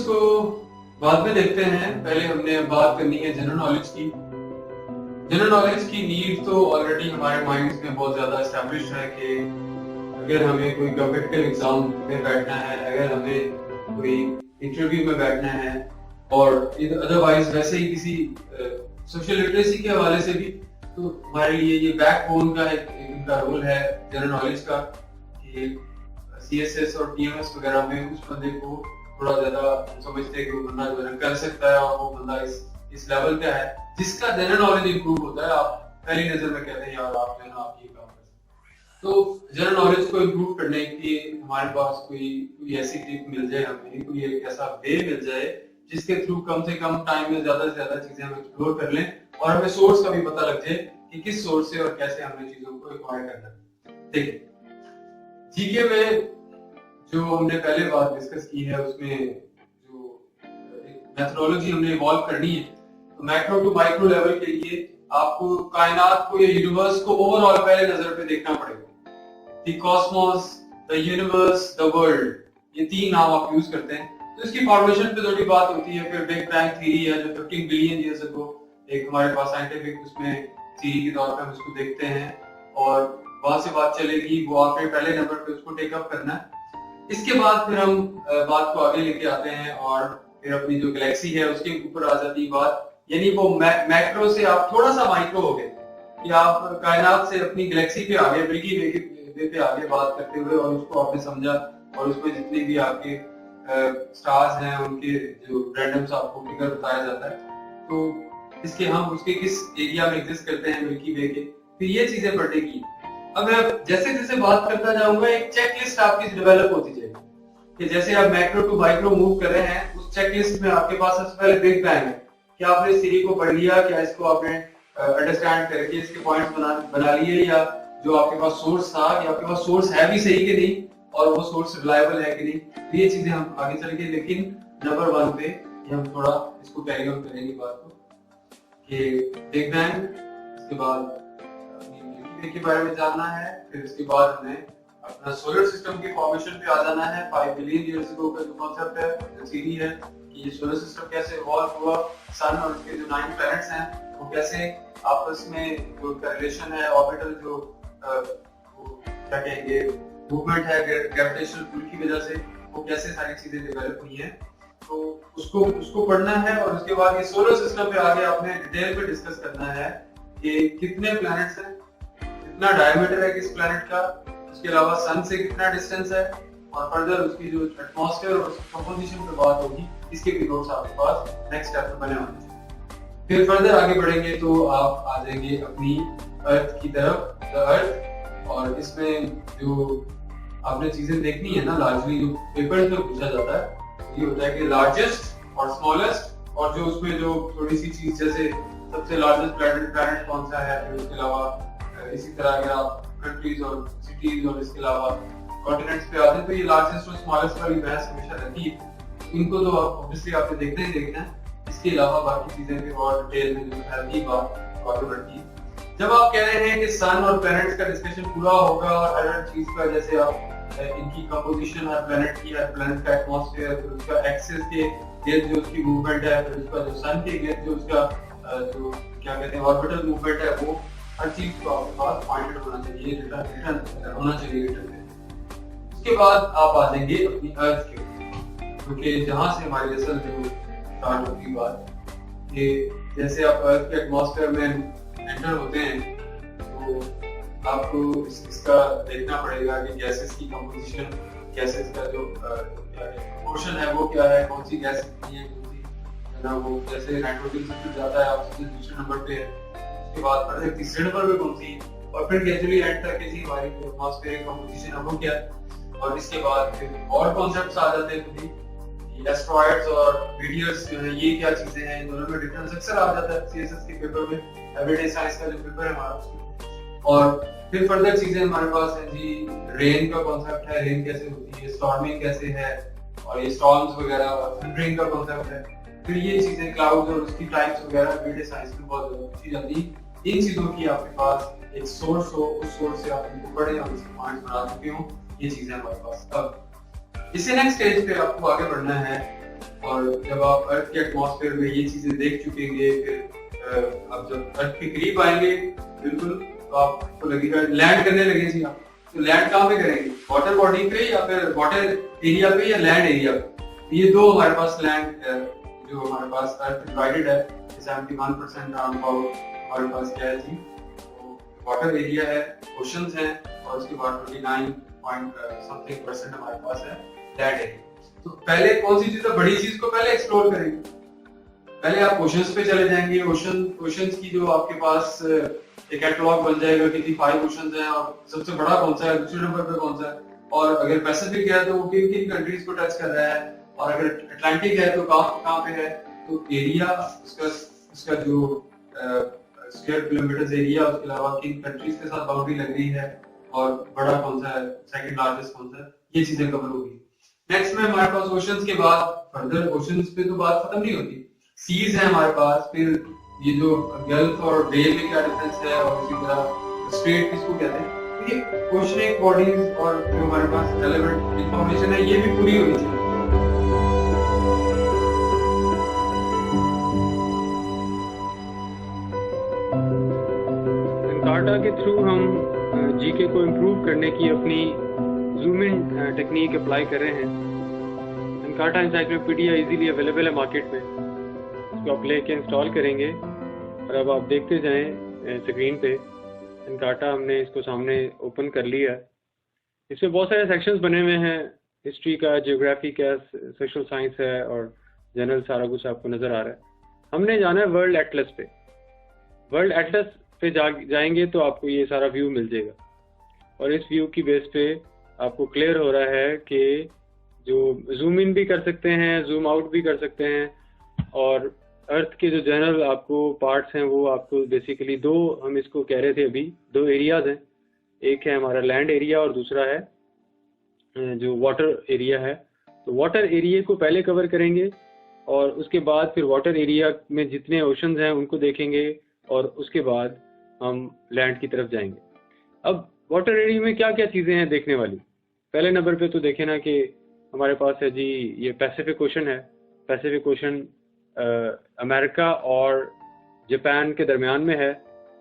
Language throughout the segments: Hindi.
को बाद में देखते हैं, पहले हमने बात करनी है जनरल नॉलेज की। जनरल नॉलेज की नीड तो ऑलरेडी हमारे माइंड्स में बहुत ज्यादा एस्टैब्लिश्ड है कि अगर हमें कोई गवर्नमेंटल एग्जाम में बैठना है, अगर हमें कोई इंटरव्यू में बैठना है और अदरवाइज वैसे ही किसी सोशल लिटरेसी के हवाले से भी, तो हमारे लिए ये बैकबोन का इनका रोल है जनरल नॉलेज का कि सीएसएस और टीएमएस वगैरह में उस बंदे को थोड़ा ज्यादा समझते हैं कि वो बंदा जो है कर सकता है और वो बंदा इस लेवल का है जिसका जनरल नॉलेज इंप्रूव होता है। आप पहली नजर में कहते हैं यार आप जो है ना आप ये काम कर सकते। तो जनरल नॉलेज को इंप्रूव करने के लिए हमारे पास कोई ऐसी टिप मिल जाए, हमें कोई एक ऐसा वे मिल जाए जिसके थ्रू कम से कम टाइम में ज्यादा से ज्यादा चीजें हम एक्सप्लोर कर लें और हमें सोर्स का भी पता लग जाए कि किस सोर्स से और कैसे हमने चीजों को एक्वायर करना है। देखिए जीके में जो हमने पहले बात डिस्कस की है उसमें जो मेथोडोलॉजी हमने इवॉल्व करनी है, तो मैक्रो टू माइक्रो लेवल के लिए आपको कायनात को या यूनिवर्स को ओवरऑल पहले नजर पे देखना पड़ेगा। The Cosmos, the universe, the world, ये तीन नाम आप यूज करते हैं। तो इसकी फॉर्मेशन पे थोड़ी बात होती है। फिर बिग बैंग थ्योरी है जो 15 बिलियन ईयर्स अगो एक हमारे पास साइंटिफिक उसमें थ्योरी के तौर पे हम उसको देखते हैं और वहां से बात चलेगी, वो आपने पहले नंबर पे उसको टेकअप करना है। इसके बाद फिर हम बात को आगे लेके आते हैं और फिर अपनी जो गैलेक्सी है उसके ऊपर आ जाती है बात, यानी वो मैक्रो से आप थोड़ा सा माइक्रो हो गए कि आप कायनात से अपनी गैलेक्सी पे आगे, मिल्की वे पे आगे बात करते हुए और उसको आपने समझा और उसमें जितने भी आपके स्टार्स हैं उनके जो रैंडम्स आपको फिगर बताया जाता है, तो इसके हम उसके किस एरिया में एग्जिस्ट करते हैं मिल्की वे के, फिर ये चीजें पढ़ने की। अब मैं जैसे जैसे बात करता जाऊंगा एक चेकलिस्ट आपकी डेवलप होती जाएगी कि जैसे आप मैक्रो टू माइक्रो मूव कर रहे हैं, उस चेकलिस्ट में आपके पास सबसे पहले बिग बैंग है कि आपने इस थ्योरी को पढ़ लिया, क्या इसको आपने अंडरस्टैंड करके इसके पॉइंट्स बना लिए, या जो आपके पास सोर्स था कि आपके पास सोर्स है भी सही कि नहीं और वो सोर्स रिलायबल है कि नहीं, तो ये चीजें हम आगे चल के, लेकिन नंबर 1 पे हम थोड़ा इसको कैरी ऑन करेंगे बात को कि बिग बैंग, इसके बाद के बारे में जानना है, फिर इसके बाद हमें अपना सोलर सिस्टम के फॉर्मेशन पे आ जाना है। 5 बिलियन ईयर्स अगो का जो कांसेप्ट है, जो थ्योरी है कि ये सोलर सिस्टम कैसे इवॉल्व हुआ, सन और उसके जो 9 प्लैनेट्स हैं वो कैसे आपस में जो रिलेशन है, ऑर्बिटल जो क्या कहेंगे मूवमेंट है ग्रेविटेशनल पुल की वजह से, वो कैसे सारी चीजें डेवलप हुई हैं, तो उसको पढ़ना है। और उसके बाद ये सोलर सिस्टम पे आगे आपने डिटेल पे डिस्कस करना है कि कितने प्लैनेट्स हैं, कितना डायमीटर है किस प्लैनेट का, उसके अलावा सन से कितना डिस्टेंस है, और फर्दर उसकी जो एटमॉस्फेयर और उसकी कंपोजिशन पे बात होगी। इसके भी नोट्स आपके पास नेक्स्ट चैप्टर बने होंगे। फिर फर्दर आगे बढ़ेंगे तो आप आ जाएंगे अपनी अर्थ की तरफ, द अर्थ, और इसमें जो आपने चीजें देखनी है ना, लार्जली जो पेपर में पूछा जाता है ये होता है कि लार्जेस्ट और स्मॉलेस्ट, और जो उसमें जो थोड़ी सी चीज जैसे सबसे लार्जेस्ट प्लैनेट कौन सा है, फिर उसके अलावा इसी तरह अगर आप कंट्रीज और सिटीज और इसके अलावा कॉन्टिनेंट्स पे आते हैं तो ये लार्जेस्ट और स्मॉलेस्ट वाली बहस हमेशा रहती है। इनको तो ऑब्वियसली आपने देखना है। इसके अलावा बाकी चीजें भी और डिटेल में जो है ये बात आगे बढ़ती है। जब आप कह रहे हैं कि सन और प्लैनेट्स का डिस्कशन पूरा होगा और हर चीज का, जैसे आप इनकी कंपोजिशन, हर प्लैनेट की, हर प्लैनेट का एटमॉस्फेयर, फिर उसका एक्सिस के इर्द जो उसकी मूवमेंट है, फिर उसका जो सन के इर्द जो उसका जो क्या कहते हैं ऑर्बिटल मूवमेंट है, वो हर चीज को आपके पास पॉइंटेड होना चाहिए, रिटर्न होना चाहिए रिटर्न में। उसके बाद आप आ जाएंगे अपनी अर्थ के ऊपर, क्योंकि जहां से हमारी असल जो स्टार्ट होगी बात कि जैसे आप अर्थ के एटमॉस्फेयर में एंटर होते हैं तो आपको इसका देखना पड़ेगा कि गैसेस की कंपोजिशन, गैसेस का जो प्रोपोर्शन है वो क्या है, कौन सी गैस कितनी है, कौन सी ना वो, जैसे नाइट्रोजन सबसे ज्यादा है, ऑक्सीजन दूसरे नंबर पे है, उसके बाद पर तीसरे नंबर पे कौन सी, और फिर ग्रेजुअली एंड तक की हमारी एटमॉस्फेरिक कंपोजिशन है वो क्या है। और इसके बाद फिर और कॉन्सेप्ट्स आ जाते हैं खुद, एस्ट्रॉइड्स और मीटियर्स जो है ये क्या चीजें हैं, इन दोनों में डिफरेंस अक्सर आ जाता है सीएसएस के पेपर में, एवरीडे साइंस का जो पेपर है हमारा। और फिर फर्दर चीजें हमारे पास है जी, रेन का कॉन्सेप्ट है, रेन कैसे होती है, स्टॉर्मिंग कैसे है, और ये स्टॉर्म्स वगैरह, और थंडरिंग का कॉन्सेप्ट है। फिर ये चीजें क्लाउड्स और उसकी टाइप्स वगैरह एवरीडे साइंस में बहुत पूछी जाती है। इन चीजों की आपके पास एक सोर्स हो, उस सोर्स से आप इनको पढ़ें और इसके पॉइंट्स बना चुके हो, ये चीजें हमारे पास। अब इससे नेक्स्ट स्टेज पे आपको आगे बढ़ना है और जब आप अर्थ के एटमॉस्फेयर में ये चीजें देख चुकेंगे, फिर आप जब अर्थ के करीब आएंगे बिल्कुल, तो आपको लगेगा लैंड करने लगे जी आप। तो लैंड कहाँ पे करेंगे, वाटर बॉडी पे या फिर वाटर एरिया पे या लैंड एरिया पे? ये दो हमारे पास लैंड जो हमारे पास अर्थ डिवाइडेड है 71% राउंड अबाउट हमारे पास क्या है जी, वाटर एरिया है, ओशंस हैं, और उसके बाद 29 हमारे पास है लैंड एरिया। तो पहले कौन सी चीज है, बड़ी चीज को पहले एक्सप्लोर करेंगे। पहले आप ओशंस पे चले जाएंगे। ओशंस की जो आपके पास एक कैटलॉग बन जाएगा कि 5 ओशंस हैं और सबसे बड़ा कौन सा है, दूसरे नंबर पे कौन सा है, और अगर पैसिफिक है तो वो किन किन कंट्रीज को टच कर रहा है, और अगर अटलांटिक है तो कहाँ पे है। तो एरिया उसका जो स्क्वायर किलोमीटर एरिया, उसके अलावा किन कंट्रीज के साथ बाउंड्री लग रही है, और बड़ा कौन सा है, सेकंड लार्जेस्ट कौन सा है, ये चीजें कवर होगी। नेक्स्ट में हमारे पास ओशंस के बाद फर्दर ओशंस पे तो बात खत्म नहीं होती, सीज है हमारे पास। फिर ये जो गल्फ और बे में क्या डिफरेंस है, और इसी तरह स्ट्रेट किसको कहते हैं। ये ओशनिक बॉडीज और जो हमारे पास रेलेवेंट इंफॉर्मेशन है ये भी पूरी होनी चाहिए। एनकार्टा के थ्रू हम जीके को इम्प्रूव करने की अपनी जूम इन टेक्निक अप्लाई कर रहे हैं। एनकार्टा एनसाइक्लोपीडिया इजीली अवेलेबल है मार्केट में, इसको आप लेके इंस्टॉल करेंगे और अब आप देखते जाएं स्क्रीन पे। एनकार्टा हमने इसको सामने ओपन कर लिया है। इसमें बहुत सारे सेक्शंस बने हुए हैं, हिस्ट्री का, ज्योग्राफी का, सोशल साइंस है और जनरल, सारा कुछ आपको नज़र आ रहा है। हमने जाना है वर्ल्ड एटलस पे। वर्ल्ड एटलस पे जाएंगे तो आपको ये सारा व्यू मिल जाएगा, और इस व्यू की बेस पे आपको क्लियर हो रहा है कि जो जूम इन भी कर सकते हैं, जूम आउट भी कर सकते हैं, और अर्थ के जो जनरल आपको पार्ट्स हैं वो आपको बेसिकली दो, हम इसको कह रहे थे अभी, दो एरियाज हैं। एक है हमारा लैंड एरिया और दूसरा है जो वाटर एरिया है। तो वाटर एरिया को पहले कवर करेंगे और उसके बाद फिर वाटर एरिया में जितने ओशंस हैं उनको देखेंगे, और उसके बाद हम लैंड की तरफ जाएंगे। अब वाटर एरिया में क्या क्या चीज़ें हैं देखने वाली। पहले नंबर पे तो देखें ना कि हमारे पास है जी ये पैसिफिक ओशन है। पैसिफिक ओशन अमेरिका और जापान के दरमियान में है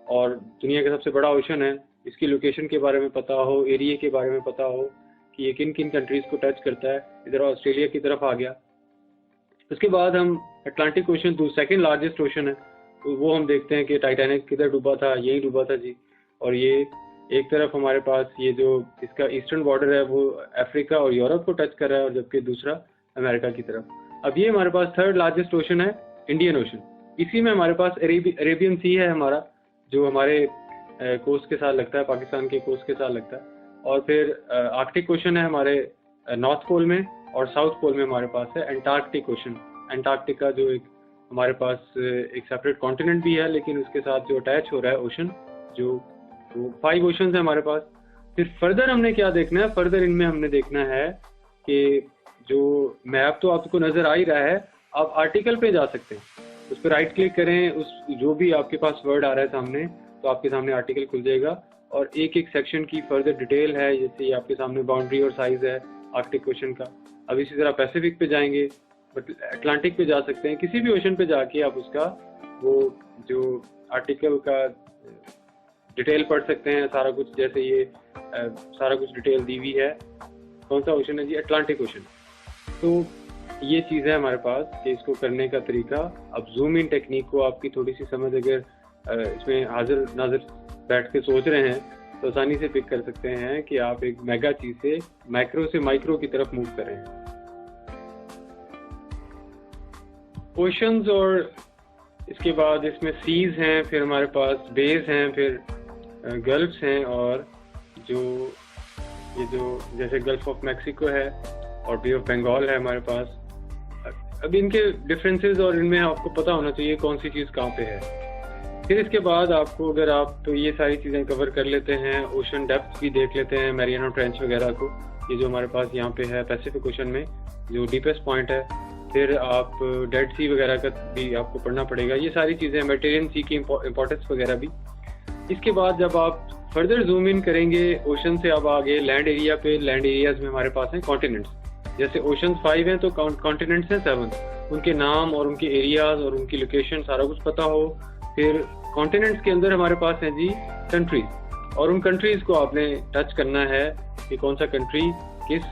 और दुनिया का सबसे बड़ा ओशन है। इसकी लोकेशन के बारे में पता हो, एरिया के बारे में पता हो कि ये किन किन कंट्रीज को टच करता है। इधर ऑस्ट्रेलिया की तरफ आ गया। उसके बाद हम अटलांटिक ओशन जो सेकेंड लार्जेस्ट ओशन है, तो वो हम देखते हैं कि टाइटैनिक किधर डूबा था, यही डूबा था जी। और ये एक तरफ हमारे पास ये जो इसका ईस्टर्न बॉर्डर है वो अफ्रीका और यूरोप को टच कर रहा है, और जबकि दूसरा अमेरिका की तरफ। अब ये हमारे पास थर्ड लार्जेस्ट ओशन है इंडियन ओशन। इसी में हमारे पास अरेबियन सी है हमारा, जो हमारे कोस्ट के साथ लगता है, पाकिस्तान के कोस्ट के साथ लगता है। और फिर आर्कटिक ओशन है हमारे नॉर्थ पोल में, और साउथ पोल में हमारे पास है एंटार्क्टिक ओशन। एंटार्क्टिका जो एक हमारे पास एक सेपरेट कॉन्टिनेंट भी है, लेकिन उसके साथ जो अटैच हो रहा है ओशन, जो 5 ओशंस है हमारे पास। फिर फर्दर हमने क्या देखना है, फर्दर इनमें हमने देखना है कि जो मैप तो आपको नजर आ ही रहा है, आप आर्टिकल पे जा सकते हैं, उस पर राइट क्लिक करें, उस जो भी आपके पास वर्ड आ रहा है सामने, तो आपके सामने आर्टिकल खुल जाएगा और एक एक सेक्शन की फर्दर डिटेल है। जैसे आपके सामने बाउंड्री और साइज है आर्कटिक ओशन का। अब इसी तरह पैसिफिक पे जाएंगे, बट अटलांटिक पे जा सकते हैं। किसी भी ओशन पे जाके आप उसका वो जो आर्टिकल का डिटेल पढ़ सकते हैं, सारा कुछ। जैसे ये सारा कुछ डिटेल दी हुई है। कौन सा ओशन है जी, अटलांटिक ओशन। तो ये चीज़ है हमारे पास कि इसको करने का तरीका। अब जूम इन टेक्निक को आपकी थोड़ी सी समझ अगर इसमें हाजिर नाजिर बैठ के सोच रहे हैं तो आसानी से पिक कर सकते हैं कि आप एक मेगा चीज से माइक्रो से माइक्रो की तरफ मूव करें। ओशंस और इसके बाद इसमें सीज हैं, फिर हमारे पास बेस हैं, फिर गल्फ्स हैं, और जो जैसे गल्फ ऑफ मैक्सिको है और बे ऑफ बंगाल है हमारे पास। अब इनके डिफरेंसेस और इनमें आपको पता होना चाहिए कौन सी चीज़ कहाँ पे है। फिर इसके बाद आपको अगर आप तो ये सारी चीज़ें कवर कर लेते हैं, ओशन डेप्थ भी देख लेते हैं, मैरियाना ट्रेंच वगैरह को, ये जो हमारे पास यहाँ पे है पैसिफिक ओशन में जो डीपेस्ट पॉइंट है। फिर आप डेड सी वगैरह का भी आपको पढ़ना पड़ेगा, ये सारी चीज़ें, मेडिटेरियन सी की इंपॉर्टेंस वगैरह भी। इसके बाद जब आप फर्दर जूम इन करेंगे ओशन से, अब आगे लैंड एरिया पे, लैंड एरियाज में हमारे पास हैं कॉन्टिनेंट्स। जैसे ओशंस 5 हैं तो कॉन्टिनेंट्स हैं 7, उनके नाम और उनके एरियाज और उनकी लोकेशन सारा कुछ पता हो। फिर कॉन्टिनेंट्स के अंदर हमारे पास हैं जी कंट्रीज, और उन कंट्रीज को आपने टच करना है कि कौन सा कंट्री किस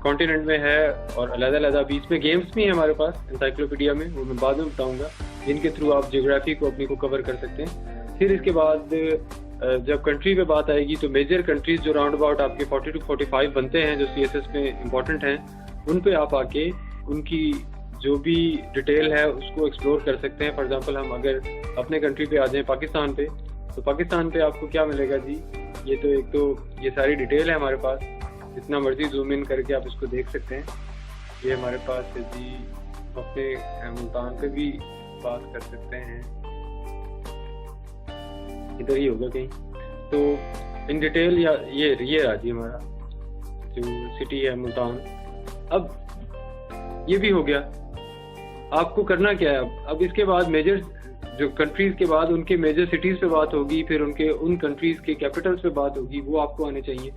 कॉन्टिनेंट में है, और अलग-अलग बीच में गेम्स भी हैं हमारे पास एनसाइक्लोपीडिया में, वो मैं बाद में बताऊंगा, जिनके थ्रू आप ज्योग्राफी को अपनी को कवर कर सकते हैं। फिर इसके बाद जब कंट्री पे बात आएगी तो मेजर कंट्रीज जो राउंड अबाउट आपके 40 to 45 बनते हैं जो CSS में इम्पोर्टेंट हैं, उन पे आप आके उनकी जो भी डिटेल है उसको एक्सप्लोर कर सकते हैं। फॉर एग्जांपल हम अगर अपने कंट्री पे आ जाएं पाकिस्तान पे, तो पाकिस्तान पे आपको क्या मिलेगा जी, ये तो एक तो ये सारी डिटेल है हमारे पास, जितना मर्जी जूम इन करके आप इसको देख सकते हैं। ये हमारे पास है जी, अपने मुल्तान पे भी बात कर सकते हैं, इधर ही होगा कहीं, तो इन डिटेल या ये राजी हमारा जो सिटी है मुल्तान। अब ये भी हो गया, आपको करना क्या है अब इसके बाद मेजर जो कंट्रीज के बाद उनके मेजर सिटीज पे बात होगी, फिर उनके उन कंट्रीज के कैपिटल्स पे बात होगी, वो आपको आने चाहिए।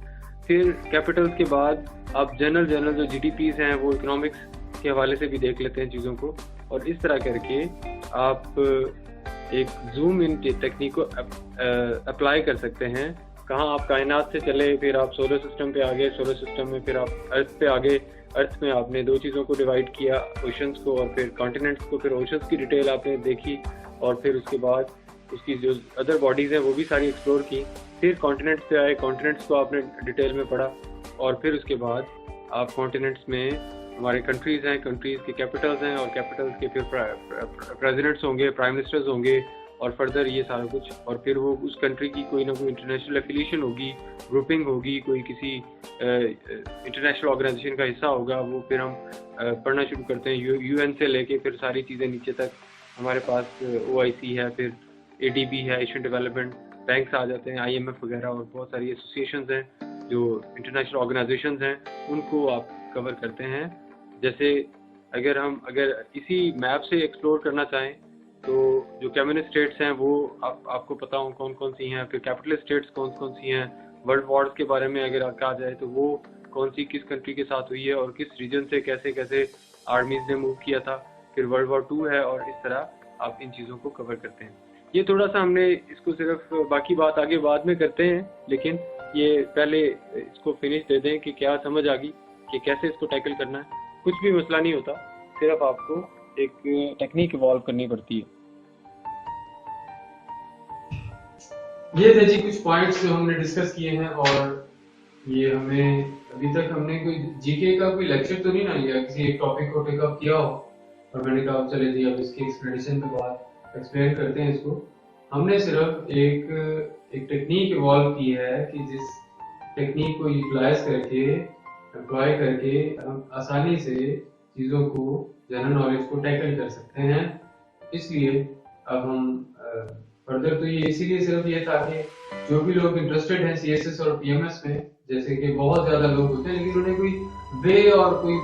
फिर कैपिटल्स के बाद आप जनरल जो GDPs हैं वो इकोनॉमिक्स के हवाले से भी देख लेते हैं चीज़ों को, और इस तरह करके आप एक जूम इन टेक्निक को अप्लाई कर सकते हैं। कहाँ आप कायनात से चले, फिर आप सोलर सिस्टम पे आ गए, सोलर सिस्टम में फिर आप अर्थ पे आ गए, अर्थ में आपने दो चीज़ों को डिवाइड किया, ओशंस को और फिर कॉन्टिनेंट्स को, फिर ओशंस की डिटेल आपने देखी, और फिर उसके बाद उसकी जो अदर बॉडीज़ हैं वो भी सारी एक्सप्लोर की। फिर कॉन्टिनेंट्स पे आए, कॉन्टिनेंट्स को आपने डिटेल में पढ़ा, और फिर उसके बाद आप कॉन्टिनेंट्स में हमारे कंट्रीज़ हैं, कंट्रीज़ के कैपिटल्स हैं, और कैपिटल्स के फिर प्रेसिडेंट्स होंगे, प्राइम मिनिस्टर्स होंगे, और फर्दर ये सारा कुछ, और फिर वो उस कंट्री की कोई ना कोई इंटरनेशनल एफिलिएशन होगी, ग्रुपिंग होगी, कोई किसी इंटरनेशनल ऑर्गेनाइजेशन का हिस्सा होगा, वो फिर हम पढ़ना शुरू करते हैं, UN से लेके फिर सारी चीज़ें नीचे तक। हमारे पास OIC है, फिर ADB है, एशियन डेवलपमेंट बैंक्स आ जाते हैं, IMF वगैरह, और बहुत सारी एसोसिएशंस हैं जो इंटरनेशनल ऑर्गेनाइजेशंस हैं, उनको आप कवर करते हैं। जैसे अगर इसी मैप से एक्सप्लोर करना चाहें तो जो कम्युनिस्ट स्टेट्स हैं वो आपको पता हो कौन कौन सी हैं, फिर कैपिटल स्टेट्स कौन कौन सी हैं, वर्ल्ड वॉर्स के बारे में अगर कहा जाए तो वो कौन सी किस कंट्री के साथ हुई है और किस रीजन से कैसे कैसे आर्मीज ने मूव किया था, फिर वर्ल्ड वॉर 2 है, और इस तरह आप इन चीज़ों को कवर करते हैं। ये थोड़ा सा हमने इसको सिर्फ, बाकी बात आगे बाद में करते हैं, लेकिन ये पहले इसको फिनिश दे दें कि क्या समझ आ गई कि कैसे इसको टैकल करना है। कुछ भी मसला नहीं होता, सिर्फ आपको एक टेक्निक इवॉल्व करनी पड़ती है। ये थे जी कुछ पॉइंट्स जो हमने डिस्कस किए हैं, और ये हमें अभी तक हमने कोई जीके का कोई लेक्चर तो नहीं ना लिया, किसी एक टॉपिक को पिकअप किया हो और मैंने कहा चले जी अब इसकी एक्सप्लेनेशन के बाद एक्सप्लेन करते हैं इसको। हमने सिर्फ एक टेक्निक इवॉल्व की है कि जिस टेक्निक को यूटिलाइज करके अप्लाई करके हम आसानी से चीज़ों को, जनरल नॉलेज को टैकल कर सकते हैं। इसलिए अब हम फर्दर तो ये इसीलिए सिर्फ ये था कि जो भी लोग इंटरेस्टेड हैं CSS और PMS में, जैसे कि बहुत ज़्यादा लोग होते हैं लेकिन उन्हें कोई वे और कोई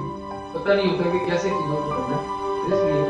पता नहीं होता कि कैसे चीज़ों को करना है, इसलिए